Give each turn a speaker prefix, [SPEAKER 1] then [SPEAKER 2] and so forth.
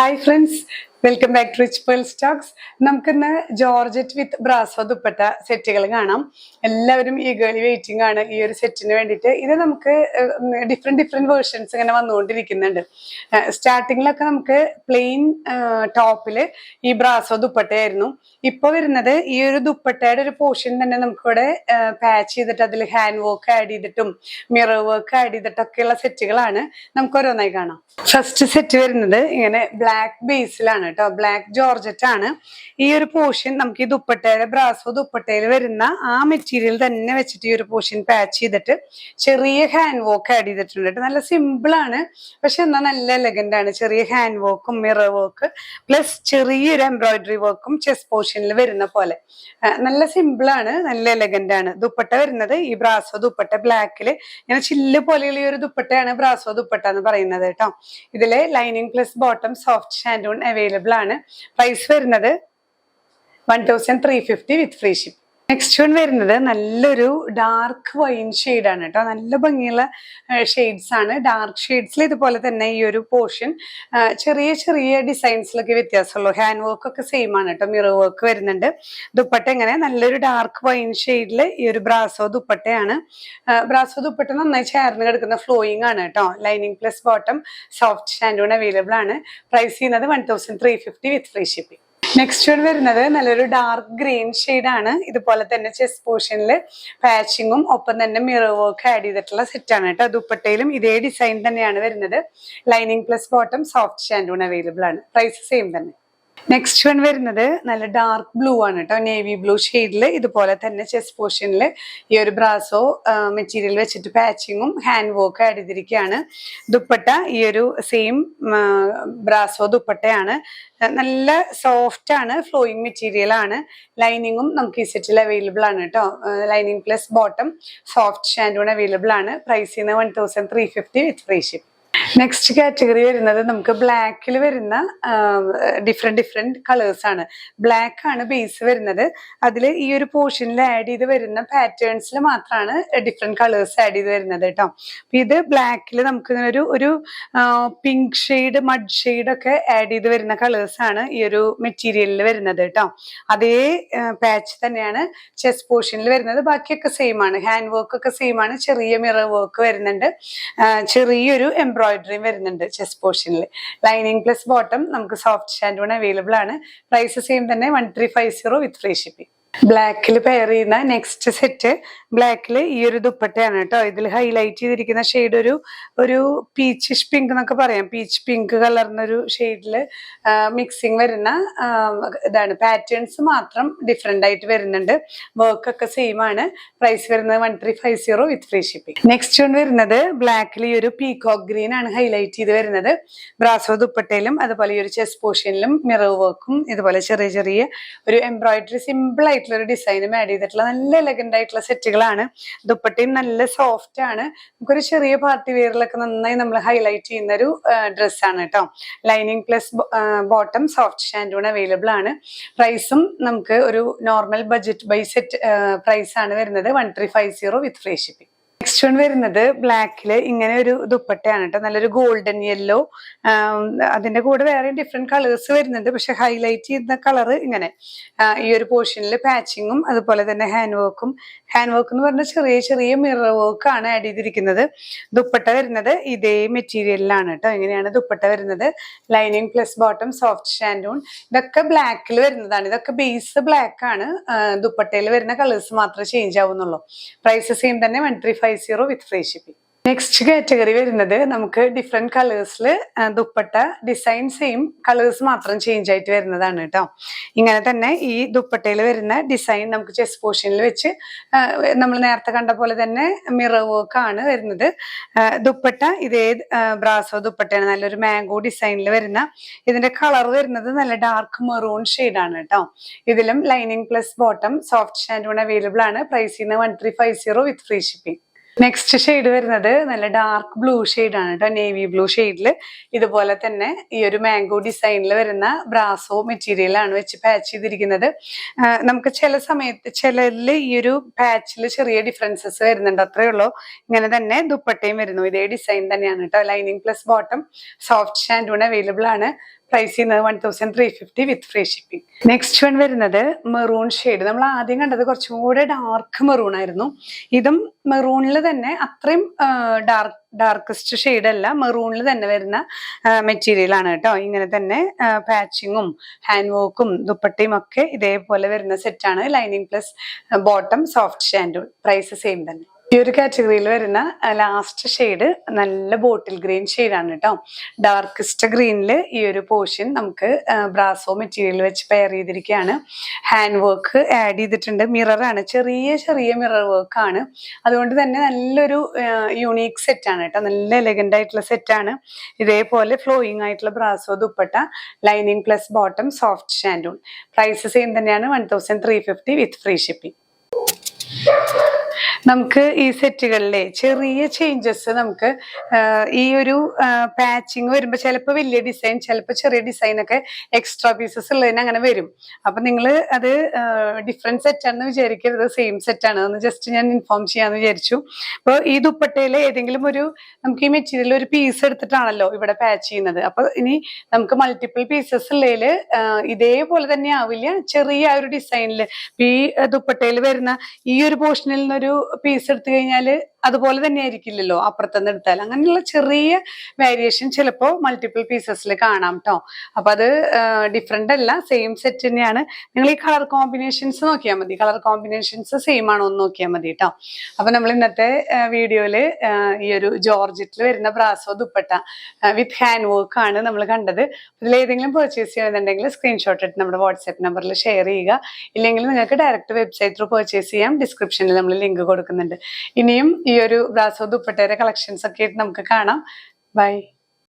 [SPEAKER 1] Hi friends, welcome back to Rich Pearl Stocks. നമുക്കിന്ന് georgette വിത്ത് brasso dupatta സെറ്റുകൾ കാണാം. എല്ലാവരും ഈഗർലി വെയിറ്റിംഗ് ആണ് ഈ ഒരു സെറ്റിന് വേണ്ടിയിട്ട്. ഇത് നമുക്ക് ഡിഫറെന്റ് വേർഷൻസ് ഇങ്ങനെ വന്നുകൊണ്ടിരിക്കുന്നുണ്ട്. സ്റ്റാർട്ടിങ്ങിലൊക്കെ നമുക്ക് പ്ലെയിൻ ടോപ്പില് ഈ ബ്രാസോ ദുപ്പട്ടയായിരുന്നു. ഇപ്പൊ വരുന്നത് ഈ ഒരു ദുപ്പട്ടയുടെ ഒരു പോർഷൻ തന്നെ നമുക്കിവിടെ പാച്ച് ചെയ്തിട്ട് അതിൽ ഹാൻഡ് വർക്ക് ആഡ് ചെയ്തിട്ടും മിറർ വർക്ക് ആഡ് ചെയ്തിട്ടൊക്കെയുള്ള സെറ്റുകളാണ്. നമുക്ക് ഓരോന്നായി കാണാം. ഫസ്റ്റ് സെറ്റ് വരുന്നത് ഇങ്ങനെ ബ്ലാക്ക് ബേസിലാണ് കേട്ടോ, ബ്ലാക്ക് ജോർജറ്റ് ആണ്. ഈ ഒരു പോർഷൻ നമുക്ക് ഈ ദുപ്പട്ടയുടെ ബ്രാസോ ദുപ്പട്ടയിൽ വരുന്ന ആ മെറ്റീരിയൽ തന്നെ വെച്ചിട്ട് ഈ ഒരു പോർഷൻ പാച്ച് ചെയ്തിട്ട് ചെറിയ ഹാൻഡ് വർക്ക് ആഡ് ചെയ്തിട്ടുണ്ട് കേട്ടോ. നല്ല സിമ്പിൾ ആണ്, പക്ഷെ എന്നാൽ നല്ല എലഗന്റ് ആണ്. ചെറിയ ഹാൻഡ് വർക്കും മിറർ വർക്ക് പ്ലസ് ചെറിയൊരു എംബ്രോയിഡറി വർക്കും ചെസ്റ്റ് പോർഷനിൽ വരുന്ന പോലെ നല്ല സിമ്പിൾ ആണ്, നല്ല എലഗന്റ് ആണ്. ദുപ്പട്ട വരുന്നത് ഈ ബ്രാസോ ദുപ്പട്ട ബ്ലാക്കില് ഇങ്ങനെ ചില്ല് പോലെയുള്ള ഈ ഒരു ദുപ്പട്ടയാണ് ബ്രാസോ ദുപ്പട്ട എന്ന് പറയുന്നത് കേട്ടോ. ഇതില് lining plus bottom soft shantoon available ആണ്. പ്രൈസ് വരുന്നത് 1350 with free ship. Next one വരുന്നത് നല്ലൊരു ഡാർക്ക് വൈൻ ഷെയ്ഡാണ് കേട്ടോ. നല്ല ഭംഗിയുള്ള ഷെയ്ഡ്സ് ആണ്. ഡാർക്ക് ഷെയ്ഡ്സിൽ ഇതുപോലെ തന്നെ ഈ ഒരു പോർഷൻ ചെറിയ ചെറിയ ഡിസൈൻസിലൊക്കെ വ്യത്യാസമുള്ളൂ. ഹാൻഡ് വർക്ക് ഒക്കെ സെയിം ആണ് കേട്ടോ. മിറർ വർക്ക് വരുന്നുണ്ട്. ദുപ്പട്ട ഇങ്ങനെ നല്ലൊരു ഡാർക്ക് വൈൻ ഷെയ്ഡിൽ ഈ ഒരു ബ്രാസോ ദുപ്പട്ടയാണ്. ബ്രാസോ ദുപ്പട്ട നന്നായി ചേർന്ന് കിടക്കുന്ന ഫ്ലോയിങ് ആണ് കേട്ടോ. Lining plus bottom soft shantoon available ആണ്. പ്രൈസ് ചെയ്യുന്നത് 1350 with free shipping. Next one വരുന്നത് നല്ലൊരു ഡാർക്ക് ഗ്രീൻ ഷെയ്ഡാണ്. ഇതുപോലെ തന്നെ ചെസ്റ്റ് പോർഷനിൽ പാച്ചിങ്ങും ഒപ്പം തന്നെ മിറർ വർക്ക് ആഡ് ചെയ്തിട്ടുള്ള സെറ്റാണ് കേട്ടോ. ദുപ്പട്ടയിലും ഇതേ ഡിസൈൻ തന്നെയാണ് വരുന്നത്. Lining plus bottom soft shantoon available ആണ്. പ്രൈസ് സെയിം തന്നെ. നെക്സ്റ്റ് വൺ വരുന്നത് നല്ല ഡാർക്ക് ബ്ലൂ ആണ് കേട്ടോ. നേവി ബ്ലൂ ഷെയ്ഡിൽ ഇതുപോലെ തന്നെ ചെസ്റ്റ് പോർഷനിൽ ഈ ഒരു ബ്രാസോ മെറ്റീരിയൽ വെച്ചിട്ട് പാച്ചിങ്ങും ഹാൻഡ് വർക്ക് ആഡ് ചെയ്തിരിക്കുകയാണ്. ദുപ്പട്ട ഈ ഒരു സെയിം ബ്രാസോ ദുപ്പട്ടയാണ്. നല്ല സോഫ്റ്റ് ആണ്, ഫ്ലോയിങ് മെറ്റീരിയൽ ആണ്. ലൈനിങ്ങും നമുക്ക് ഈ സെറ്റിൽ അവൈലബിൾ ആണ് കേട്ടോ. Lining plus bottom soft shantoon available ആണ്. പ്രൈസ് ചെയ്യുന്നത് 1350 with free ship. Next category വരുന്നത് നമുക്ക് ബ്ലാക്കിൽ വരുന്ന ഡിഫറെന്റ് കളേഴ്സ് ആണ്. ബ്ലാക്ക് ആണ് ബേസ് വരുന്നത്. അതിൽ ഈ ഒരു പോർഷനിൽ ആഡ് ചെയ്ത് വരുന്ന പാറ്റേൺസിൽ മാത്രമാണ് ഡിഫറെന്റ് കളേഴ്സ് ആഡ് ചെയ്ത് വരുന്നത് കേട്ടോ. ഇത് ബ്ലാക്കിൽ നമുക്ക് ഒരു പിങ്ക് ഷെയ്ഡ് മഡ് ഷെയ്ഡ് ഒക്കെ ആഡ് ചെയ്ത് വരുന്ന കളേഴ്സ് ആണ് ഈ ഒരു മെറ്റീരിയലിൽ വരുന്നത് കേട്ടോ. അതേ പാച്ച് തന്നെയാണ് ചെസ്റ്റ് പോർഷനിൽ വരുന്നത്. ബാക്കിയൊക്കെ സെയിം ആണ്. ഹാൻഡ് വർക്ക് ഒക്കെ സെയിം ആണ്. ചെറിയ മിറർ വർക്ക് വരുന്നുണ്ട്. ചെറിയൊരു എംബ്രോയിഡറി വരുന്നുണ്ട് ചെസ്റ്റ് പോർഷനിൽ. ലൈനിങ് പ്ലസ് ബോട്ടം നമുക്ക് സോഫ്റ്റ് ഷാൻഡൂൺ അവൈലബിൾ ആണ്. പ്രൈസ് സെയിം തന്നെ 1350 വിത്ത് ഫ്രീ ഷിപ്പിംഗ്. ബ്ലാക്കിൽ പെയർ ചെയ്യുന്ന നെക്സ്റ്റ് സെറ്റ് ബ്ലാക്കിൽ ഈ ഒരു ദുപ്പട്ടയാണ് കേട്ടോ. ഇതിൽ ഹൈലൈറ്റ് ചെയ്തിരിക്കുന്ന ഷെയ്ഡ് ഒരു പീച്ചിഷ് പിങ്ക് എന്നൊക്കെ പറയാം. പീച്ച് പിങ്ക് കളർന്നൊരു ഷെയ്ഡിൽ മിക്സിങ് വരുന്ന ഇതാണ്. പാറ്റേൺസ് മാത്രം ഡിഫറെന്റ് ആയിട്ട് വരുന്നുണ്ട്. വർക്ക് ഒക്കെ സെയിം ആണ്. പ്രൈസ് വരുന്നത് 1350 with free shipping. Next one വരുന്നത് ബ്ലാക്കിൽ ഈ ഒരു പീകോക്ക് ഗ്രീൻ ആണ് ഹൈലൈറ്റ് ചെയ്ത് വരുന്നത്. ബ്രാസോ ദുപ്പട്ടയിലും അതുപോലെ ഈ ഒരു ചെസ്റ്റ് പോർഷനിലും മിറർ വർക്കും ഇതുപോലെ ചെറിയ ചെറിയ ഒരു എംബ്രോയിഡറി സിമ്പിൾ ആയിട്ടുള്ള ഒരു ഡിസൈനും ആഡ് ചെയ്തിട്ടുള്ള നല്ല എലഗന്റ് ആയിട്ടുള്ള സെറ്റുകളാണ്. ദുപ്പട്ടയും നല്ല സോഫ്റ്റ് ആണ്. നമുക്കൊരു ചെറിയ പാർട്ടി വെയറിലൊക്കെ നന്നായി നമ്മൾ ഹൈലൈറ്റ് ചെയ്യുന്ന ഒരു ഡ്രസ്സാണ് കേട്ടോ. Lining plus bottom soft shantoon available ആണ്. പ്രൈസും നമുക്ക് ഒരു normal budget by set price ആണ് വരുന്നത് 1350 with free shipping. Next one വരുന്നത് ബ്ലാക്കില് ഇങ്ങനെ ഒരു ദുപ്പട്ടയാണ് കേട്ടോ. നല്ലൊരു ഗോൾഡൻ യെല്ലോ. അതിന്റെ കൂടെ വേറെ ഡിഫറെന്റ് കളേഴ്സ് വരുന്നുണ്ട്. പക്ഷെ ഹൈലൈറ്റ് ചെയ്യുന്ന കളർ ഇങ്ങനെ ഈ ഒരു പോർഷനിൽ പാച്ചിങ്ങും അതുപോലെ തന്നെ ഹാൻഡ് വർക്ക് എന്ന് പറഞ്ഞാൽ ചെറിയ ചെറിയ മിറർ വർക്ക് ആണ് ആഡ് ചെയ്തിരിക്കുന്നത്. ദുപ്പട്ട വരുന്നത് ഇതേ മെറ്റീരിയലിലാണ് കേട്ടോ. ഇങ്ങനെയാണ് ദുപ്പട്ട വരുന്നത്. Lining plus bottom soft shantoon. ഇതൊക്കെ ബ്ലാക്കിൽ വരുന്നതാണ്. ഇതൊക്കെ ബേസ് ബ്ലാക്ക് ആണ്. ദുപ്പട്ടയിൽ വരുന്ന കളേഴ്സ് മാത്രമേ ചേഞ്ച് ആവുന്നുള്ളൂ. പ്രൈസ് സെയിം തന്നെ 1350 with free shipping. Next category വരുന്നത് നമുക്ക് ഡിഫറെന്റ് കളേഴ്സിൽ ദുപ്പട്ട ഡിസൈൻ സെയിം, കളേഴ്സ് മാത്രം ചേഞ്ച് ആയിട്ട് വരുന്നതാണ് കേട്ടോ. ഇങ്ങനെ തന്നെ ഈ ദുപ്പട്ടയിൽ വരുന്ന ഡിസൈൻ നമുക്ക് ചെസ്റ്റ് പോർഷനിൽ വെച്ച് നമ്മൾ നേരത്തെ കണ്ട പോലെ തന്നെ മിറർ വർക്ക് ആണ് വരുന്നത്. ദുപ്പട്ട ഇതേ ബ്രാസോ ദുപ്പട്ടയാണ്. നല്ലൊരു മാംഗോ ഡിസൈനിൽ വരുന്ന. ഇതിന്റെ കളർ വരുന്നത് നല്ല ഡാർക്ക് മെറൂൺ ഷെയ്ഡാണ് കേട്ടോ. ഇതിലും lining plus bottom soft shantoon available ആണ്. പ്രൈസ് ചെയ്യുന്നത് 1350 with free shipping. Next shade വരുന്നത് നല്ല ഡാർക്ക് ബ്ലൂ ഷെയ്ഡാണ് കേട്ടോ. നേവി ബ്ലൂ ഷെയ്ഡിൽ ഇതുപോലെ തന്നെ ഈ ഒരു മാംഗോ ഡിസൈനിൽ വരുന്ന ബ്രാസോ മെറ്റീരിയൽ ആണ് വെച്ച് പാച്ച് ചെയ്തിരിക്കുന്നത്. നമുക്ക് ചില സമയത്ത് ചിലരിൽ ഈ ഒരു പാച്ചിൽ ചെറിയ ഡിഫറൻസസ് വരുന്നുണ്ട്, അത്രേ ഉള്ളൂ. ഇങ്ങനെ തന്നെ ദുപ്പട്ടയും വരുന്നു. ഇതേ ഡിസൈൻ തന്നെയാണ് കേട്ടോ. Lining plus bottom soft shantoon available ആണ്. പ്രൈസ് ചെയ്യുന്നത് 1350 with free shipping. Next one വരുന്നത് മെറൂൺ ഷെയ്ഡ്. നമ്മൾ ആദ്യം കണ്ടത് കുറച്ചും കൂടെ ഡാർക്ക് മെറൂൺ ആയിരുന്നു. ഇതും മെറൂണിൽ തന്നെ അത്രയും ഡാർക്കസ്റ്റ് ഷെയ്ഡ് അല്ല, മെറൂണിൽ തന്നെ വരുന്ന മെറ്റീരിയൽ ആണ് കേട്ടോ. ഇങ്ങനെ തന്നെ പാച്ചിങ്ങും ഹാൻഡ് വർക്കും ദുപ്പട്ടയും ഒക്കെ ഇതേപോലെ വരുന്ന സെറ്റാണ്. ലൈനിങ് പ്ലസ് ബോട്ടം സോഫ്റ്റ് ഷാൻഡൂൾ. പ്രൈസ് സെയിം തന്നെ. ഈ ഒരു കാറ്റഗറിയിൽ വരുന്ന ലാസ്റ്റ് ഷെയ്ഡ് നല്ല ബോട്ടിൽ ഗ്രീൻ ഷെയ്ഡാണ് കേട്ടോ. ഡാർക്കസ്റ്റ് ഗ്രീനിൽ ഈ ഒരു പോർഷൻ നമുക്ക് ബ്രാസോ മെറ്റീരിയൽ വെച്ച് പെയർ ചെയ്തിരിക്കുകയാണ്. ഹാൻഡ് വർക്ക് ആഡ് ചെയ്തിട്ടുണ്ട്. മിററാണ്, ചെറിയ ചെറിയ മിറർ വർക്കാണ്. അതുകൊണ്ട് തന്നെ നല്ലൊരു യൂണീക്ക് സെറ്റാണ് കേട്ടോ. നല്ല എലഗന്റ് ആയിട്ടുള്ള സെറ്റാണ്. ഇതേപോലെ ഫ്ലോയിങ് ആയിട്ടുള്ള brasso dupatta, lining plus bottom soft ഷാൻഡൂൾ. പ്രൈസ് സെയിം തന്നെയാണ്, 1350 വിത്ത് ഫ്രീ ഷിപ്പിംഗ്. നമുക്ക് ഈ സെറ്റുകളിലെ ചെറിയ ചേഞ്ചസ് നമുക്ക് ഈ ഒരു പാച്ചിങ് വരുമ്പോൾ ചിലപ്പോൾ വലിയ ഡിസൈൻ, ചിലപ്പോൾ ചെറിയ ഡിസൈൻ ഒക്കെ എക്സ്ട്രാ പീസസ് ഉള്ളതിന് അങ്ങനെ വരും. അപ്പൊ നിങ്ങൾ അത് ഡിഫറെന്റ് സെറ്റാണെന്ന് വിചാരിക്കരുത്, സെയിം സെറ്റാണ്. ഒന്ന് ജസ്റ്റ് ഞാൻ ഇൻഫോം ചെയ്യാന്ന് വിചാരിച്ചു. അപ്പോൾ ഈ ദുപ്പട്ടയിൽ ഏതെങ്കിലും ഒരു നമുക്ക് ഈ മെറ്റീരിയൽ ഒരു പീസ് എടുത്തിട്ടാണല്ലോ ഇവിടെ പാച്ച് ചെയ്യുന്നത്. അപ്പൊ ഇനി നമുക്ക് മൾട്ടിപ്പിൾ പീസസ് ഉള്ളതിൽ ഇതേപോലെ തന്നെ ആവില്ല. ചെറിയ ഒരു ഡിസൈനിൽ ഈ ദുപ്പട്ടയിൽ വരുന്ന ഈ ഒരു പോർഷനിൽ നിന്നൊരു പീസ് എടുത്തു കഴിഞ്ഞാല് അതുപോലെ തന്നെ ആയിരിക്കില്ലല്ലോ അപ്പുറത്തുനിന്ന് എടുത്താൽ. അങ്ങനെയുള്ള ചെറിയ വേരിയേഷൻ ചിലപ്പോൾ മൾട്ടിപ്പിൾ പീസസിൽ കാണാം കേട്ടോ. അപ്പൊ അത് ഡിഫറെന്റ് അല്ല, സെയിം സെറ്റ് തന്നെയാണ്. നിങ്ങൾ ഈ കളർ കോമ്പിനേഷൻസ് നോക്കിയാൽ മതി. കളർ കോമ്പിനേഷൻസ് സെയിം ആണോ എന്ന് നോക്കിയാൽ മതി കേട്ടോ. അപ്പൊ നമ്മൾ ഇന്നത്തെ വീഡിയോയില് ഈ ഒരു ജോർജറ്റിൽ വരുന്ന ബ്രാസോ ദുപ്പട്ട വിത്ത് ഹാൻഡ് വർക്ക് ആണ് നമ്മൾ കണ്ടത്. ഇതിൽ ഏതെങ്കിലും പർച്ചേസ് ചെയ്യണമെന്നുണ്ടെങ്കിൽ സ്ക്രീൻഷോട്ട് എടുത്ത് നമ്മുടെ വാട്സ്ആപ്പ് നമ്പറിൽ ഷെയർ ചെയ്യുക. ഇല്ലെങ്കിൽ നിങ്ങൾക്ക് ഡയറക്റ്റ് വെബ്സൈറ്റ് ത്രൂ പർച്ചേസ് ചെയ്യാം. ഡിസ്ക്രിപ്ഷനിൽ നമ്മൾ ലിങ്ക് കൊടുക്കുന്നുണ്ട്. ഇനിയും ഈ ഒരു ബ്രാസോ ദുപ്പട്ടയുടെ കളക്ഷൻസ് ഒക്കെ ആയിട്ട് നമുക്ക് കാണാം. ബൈ.